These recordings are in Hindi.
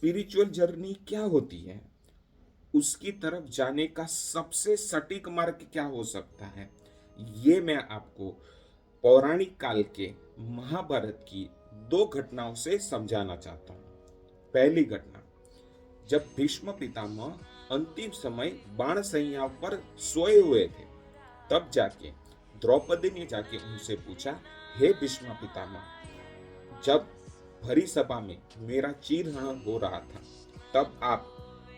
स्पिरिचुअल जर्नी क्या होती है, उसकी तरफ जाने का सबसे सटीक मार्ग क्या हो सकता है, ये मैं आपको पौराणिक काल के महाभारत की दो घटनाओं से समझाना चाहता हूँ। पहली घटना, जब भीष्म पितामह अंतिम समय बाण संया पर सोए हुए थे, तब जाके द्रौपदी ने जाके उनसे पूछा, हे भीष्म पितामह, जब भरी सभा में मेरा चीरहरण हो रहा था, तब आप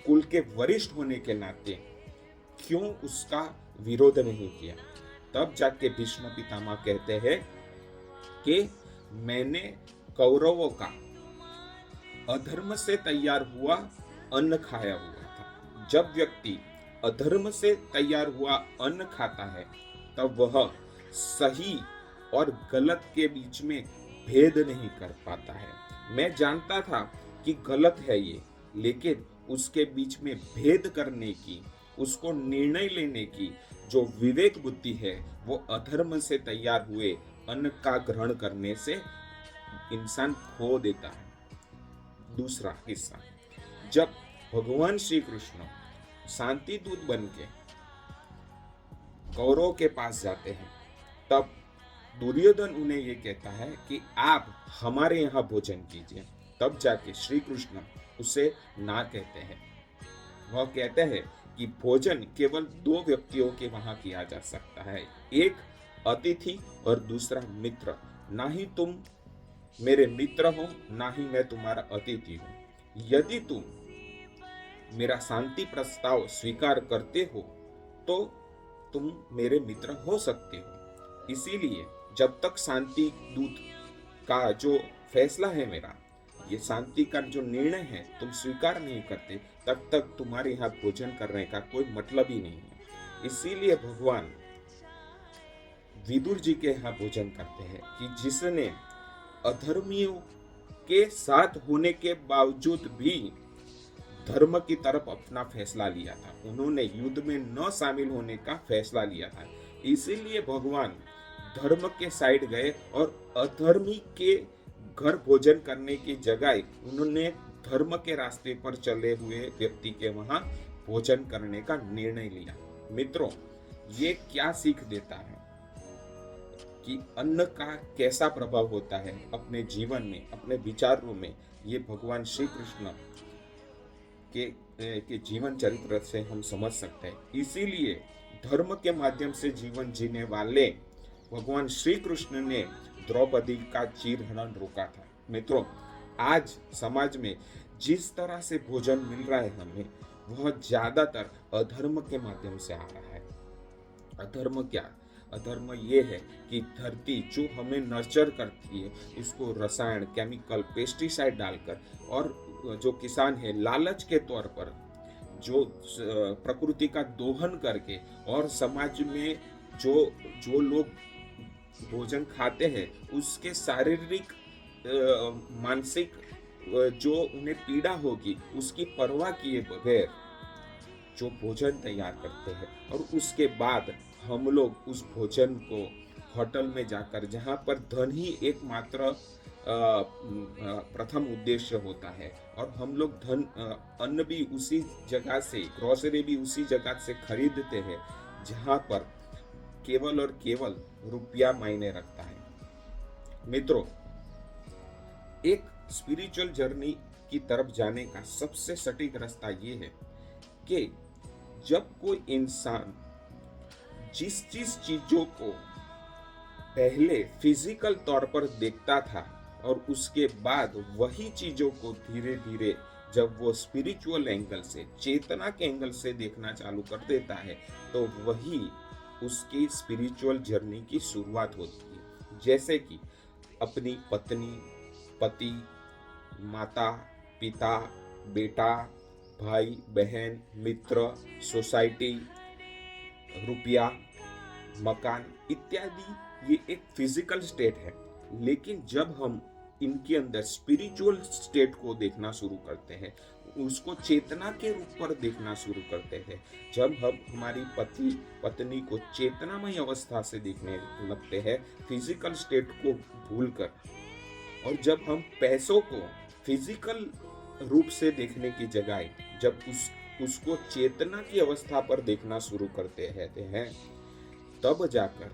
कुल के वरिष्ठ होने के नाते क्यों उसका विरोध नहीं किया? तब जाके भीष्म पितामह कहते हैं कि मैंने कौरवों का अधर्म से तैयार हुआ अन्न खाया हुआ था। जब व्यक्ति अधर्म से तैयार हुआ अन्न खाता है, तब वह सही और गलत के बीच में भेद नहीं कर पाता है। मैं जानता था कि गलत है ये, लेकिन उसके बीच में भेद करने की, उसको निर्णय लेने की जो विवेक बुद्धि है, वो अधर्म से तैयार हुए अन्न का ग्रहण करने से इंसान खो देता है। दूसरा हिस्सा, जब भगवान श्री कृष्ण शांति दूत बन के कौरवों के पास जाते हैं, तब दुर्योधन उन्हें ये कहता है कि आप हमारे यहाँ भोजन कीजिए। तब जाके श्री कृष्ण उसे ना कहते हैं। वह कहते हैं कि भोजन केवल दो व्यक्तियों के वहां किया जा सकता है, एक अतिथि और दूसरा मित्र। ना ही तुम मेरे मित्र हो, ना ही मैं तुम्हारा अतिथि हूं। यदि तुम मेरा शांति प्रस्ताव स्वीकार करते हो तो तुम मेरे मित्र हो सकते हो। इसीलिए जब तक शांति दूत का जो फैसला है मेरा, ये शांति का जो निर्णय है, तुम स्वीकार नहीं करते, तब तक तुम्हारे यहाँ भोजन करने का कोई मतलब ही नहीं है। इसीलिए भगवान विदुर जी के यहाँ भोजन करते हैं कि जिसने अधर्मियों के साथ होने के बावजूद भी धर्म की तरफ अपना फैसला लिया था। उन्होंने युद्ध में न शामिल होने का फैसला लिया था। इसीलिए भगवान धर्म के साइड गए और अधर्मी के घर भोजन करने की जगह उन्होंने धर्म के रास्ते पर चले हुए व्यक्ति के वहां भोजन करने का निर्णय लिया। मित्रों, ये क्या सीख देता है कि अन्न का कैसा प्रभाव होता है अपने जीवन में, अपने विचारों में, ये भगवान श्री कृष्ण के जीवन चरित्र से हम समझ सकते हैं। इसीलिए धर्म के माध्यम से जीवन जीने वाले भगवान श्री कृष्ण ने द्रौपदी का चीरहरण रोका था। मित्रों, आज समाज में जिस तरह से भोजन मिल रहा है हमें, वह ज्यादातर अधर्म के माध्यम से आ रहा है। अधर्म क्या? अधर्म ये है कि धरती जो हमें नर्चर करती है, उसको रसायन, केमिकल, पेस्टिसाइड डालकर, और जो किसान है लालच के तौर पर जो प्रकृति का दोहन करके, और समाज में जो जो लोग भोजन खाते हैं उसके शारीरिक मानसिक जो उन्हें पीड़ा होगी उसकी परवाह किए बगैर जो भोजन तैयार करते हैं, और उसके बाद हम लोग उस भोजन को होटल में जाकर, जहाँ पर धन ही एकमात्र प्रथम उद्देश्य होता है, और हम लोग अन्न भी उसी जगह से, ग्रोसरी भी उसी जगह से खरीदते हैं जहाँ पर केवल और केवल रुपया मायने रखता है। मित्रों, एक स्पिरिचुअल जर्नी की तरफ जाने का सबसे सटीक रास्ता ये है कि जब कोई इंसान जिस चीजों को पहले फिजिकल तौर पर देखता था, और उसके बाद वही चीजों को धीरे धीरे जब वो स्पिरिचुअल एंगल से, चेतना के एंगल से देखना चालू कर देता है, तो वही उसकी स्पिरिचुअल जर्नी की शुरुआत होती है। जैसे कि अपनी पत्नी, पति, माता, पिता, बेटा, भाई, बहन, मित्र, सोसाइटी, रुपया, मकान इत्यादि, ये एक फिजिकल स्टेट है। लेकिन जब हम इनके अंदर स्पिरिचुअल स्टेट को देखना शुरू करते हैं, उसको चेतना के रूप पर देखना शुरू करते हैं, जब हम हमारी पति पत्नी को चेतनामय अवस्था से देखने लगते हैं, फिजिकल स्टेट को भूलकर, और जब हम पैसों को फिजिकल रूप से देखने की जगह जब उसको चेतना की अवस्था पर देखना शुरू करते हैं, तब जाकर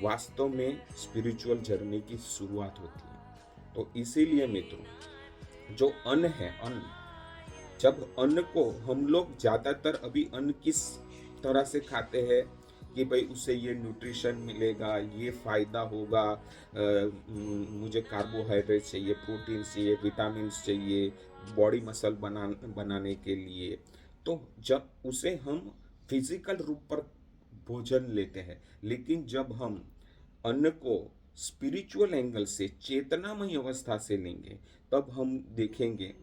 वास्तव में स्पिरिचुअल जर्नी की शुरुआत होती है। तो इसीलिए मित्रों, जो अन्न है, अन्न, जब अन्न को हम लोग ज्यादातर अभी अन्न किस तरह से खाते हैं कि भाई उससे ये न्यूट्रिशन मिलेगा, ये फायदा होगा, मुझे कार्बोहाइड्रेट चाहिए, प्रोटीन चाहिए, विटामिन चाहिए बॉडी मसल बनाने के लिए। तो जब उसे हम फिजिकल रूप पर भोजन लेते हैं, लेकिन जब हम अन्न को स्पिरिचुअल एंगल से, चेतनामय अवस्था से लेंगे, तब हम देखेंगे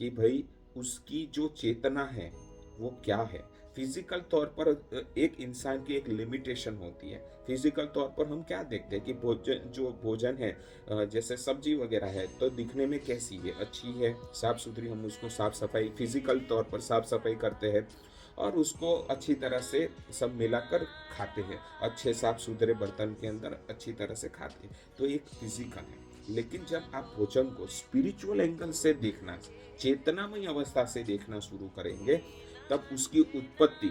कि भाई उसकी जो चेतना है वो क्या है। फिजिकल तौर पर एक इंसान की एक लिमिटेशन होती है। फिजिकल तौर पर हम क्या देखते हैं कि भोजन है, जैसे सब्जी वगैरह है, तो दिखने में कैसी है, अच्छी है, साफ सुथरी, हम उसको साफ सफाई, फिजिकल तौर पर साफ सफाई करते हैं और उसको अच्छी तरह से सब मिलाकर खाते हैं, अच्छे साफ सुथरे बर्तन के अंदर अच्छी तरह से खाते हैं। तो एक फिजिकल है। लेकिन जब आप भोजन को स्पिरिचुअल एंगल से देखना, चेतनामय अवस्था से देखना शुरू करेंगे, तब उसकी उत्पत्ति,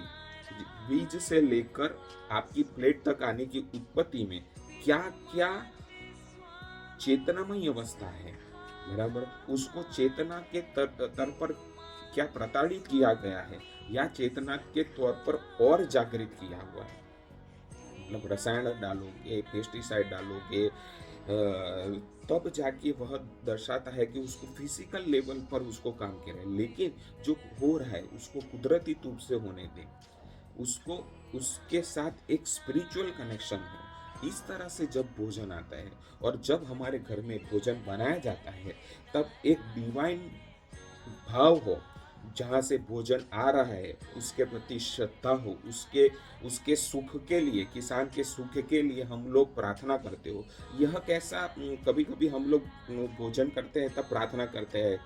बीज से लेकर आपकी प्लेट तक आने की उत्पत्ति में क्या क्या चेतनामय अवस्था है, बराबर, उसको चेतना के तर पर क्या प्रताड़ित किया गया है या चेतना के तौर पर और जागृत किया हुआ है। मतलब रसायन डालोगे, पेस्टिसाइड डालोगे, तब जाके वह दर्शाता है कि उसको फिजिकल लेवल पर उसको काम कर रहे हैं। लेकिन जो हो रहा है उसको कुदरती रूप से होने दें, उसको उसके साथ एक स्पिरिचुअल कनेक्शन हो। इस तरह से जब भोजन आता है और जब हमारे घर में भोजन बनाया जाता है, तब एक डिवाइन भाव हो, जहाँ से भोजन आ रहा है उसके प्रति श्रद्धा हो, उसके उसके सुख के लिए, किसान के सुख के लिए हम लोग प्रार्थना करते हो। यह कैसा, कभी कभी हम लोग भोजन करते हैं तब प्रार्थना करते हैं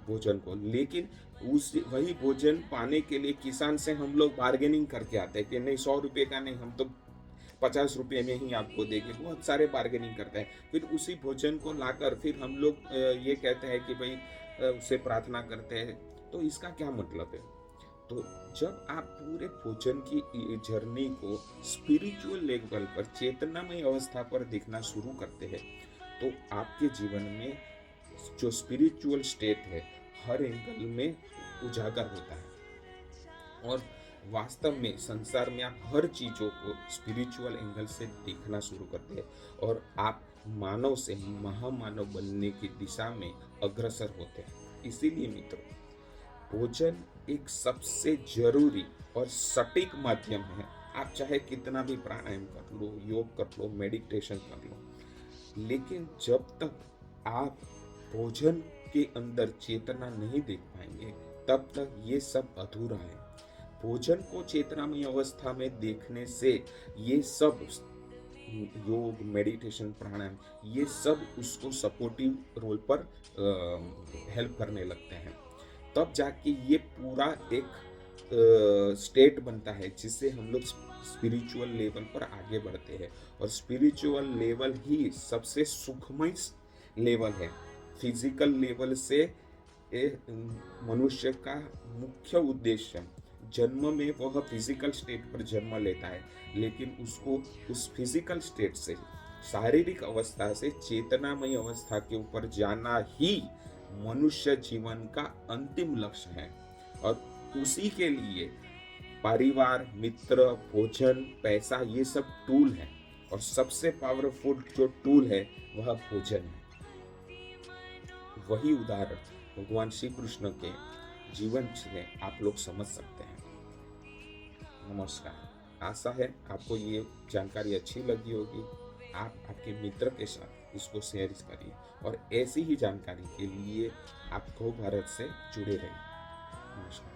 भोजन को, लेकिन उस वही भोजन पाने के लिए किसान से हम लोग बार्गेनिंग करके आते हैं कि नहीं 100 रुपये का नहीं, हम तो 50 रुपये में ही आपको देंगे। बहुत सारे बार्गेनिंग करते हैं, फिर उसी भोजन को लाकर फिर हम लोग ये कहते हैं कि भाई उससे प्रार्थना करते हैं। तो इसका क्या मतलब है? तो जब आप पूरे भोजन की जर्नी को स्पिरिचुअल लेवल पर, चेतनामय अवस्था पर देखना शुरू करते हैं, तो आपके जीवन में जो स्पिरिचुअल स्टेट है हर एंगल में उजागर होता है और वास्तव में संसार में आप हर चीजों को स्पिरिचुअल एंगल से देखना शुरू करते हैं और आप मानव से महामानव बनने की दिशा में अग्रसर होते हैं। इसीलिए मित्रों, भोजन एक सबसे जरूरी और सटीक माध्यम है। आप चाहे कितना भी प्राणायाम कर लो, योग कर लो, मेडिटेशन कर लो, लेकिन जब तक आप भोजन के अंदर चेतना नहीं देख पाएंगे, तब तक ये सब अधूरा है। भोजन को चेतनामय अवस्था में देखने से ये सब योग, मेडिटेशन, प्राणायाम, ये सब उसको सपोर्टिव रोल पर हेल्प करने लगते हैं। तब जाके ये पूरा एक स्टेट बनता है जिससे हम लोग स्पिरिचुअल लेवल पर आगे बढ़ते हैं। और स्पिरिचुअल लेवल ही सबसे सुखमय लेवल है। फिजिकल लेवल से मनुष्य का मुख्य उद्देश्य, जन्म में वह फिजिकल स्टेट पर जन्म लेता है, लेकिन उसको उस फिजिकल स्टेट से, शारीरिक अवस्था से चेतनामय अवस्था के ऊपर जाना ही मनुष्य जीवन का अंतिम लक्ष्य है। और उसी के लिए परिवार, मित्र, भोजन, पैसा, ये सब टूल है और सबसे पावरफुल जो टूल है वह भोजन है। वही उदाहरण भगवान श्री कृष्ण के जीवन से आप लोग समझ सकते हैं। नमस्कार। आशा है आपको ये जानकारी अच्छी लगी होगी। आप आपके मित्र के साथ इसको शेयर करिए और ऐसी ही जानकारी के लिए आप गो भारत से जुड़े रहिए। नमस्कार।